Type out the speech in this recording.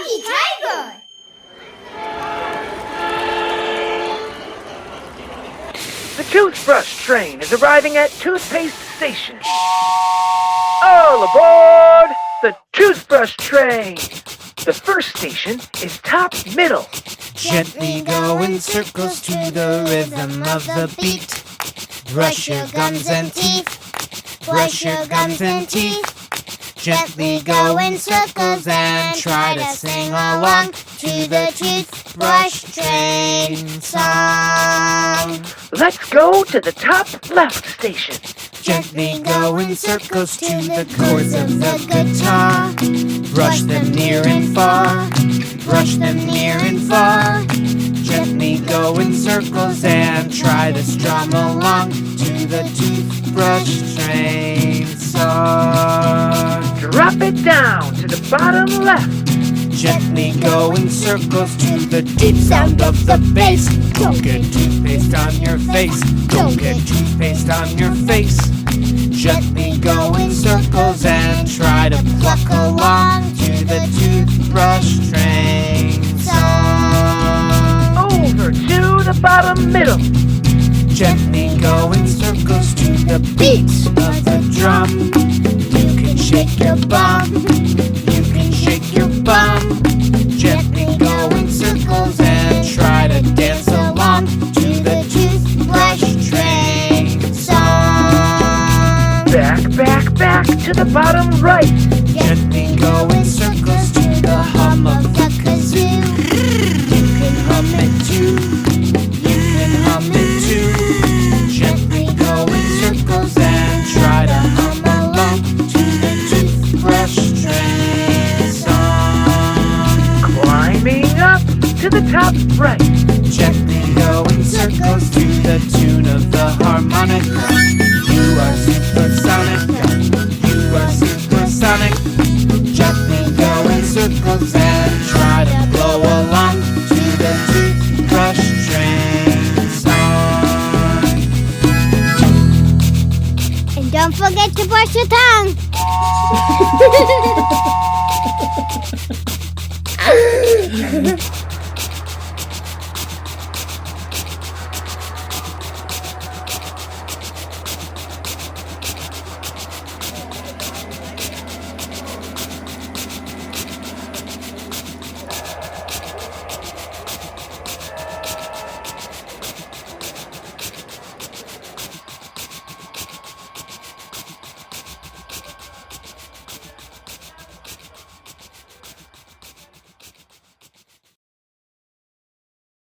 Lucky Tiger! The toothbrush train is arriving at Toothpaste Station. All aboard the toothbrush train! The first station is Top Middle. Gently go in circles to the rhythm of the beat. Brush your gums and teeth. Brush your gums and teeth. Gently go in circles and try to sing along to the toothbrush train song. Let's go to the top left station. Gently go in circles to the chords of the guitar. Brush them near and far. Brush them near and far. Gently go in circles and try to strum along to the toothbrush train song. Drop it down to the bottom left. Gently go in circles to the deep sound of the bass. Don't get toothpaste on your face. Don't get toothpaste on your face. Gently go in circles and try to pluck along to the toothbrush train song. Over to the bottom middle. Gently go in circles to the beat of the drum. You can shake your bum. You can shake your bum. Gently go in circles and try to dance along to the toothbrush train song. Back to the bottom right. Gently go in circles to the hum of the kazoo. You can hum it too. You can hum it too. Gently go in circles and try to hum along to the toothbrush train song. Climbing up to the top right. Gently go in circles to the tune of the harmonica. You are supersonic. You are supersonic. Gently go in circles and try to blow along to the toothbrush train song. And don't forget to brush your tongue!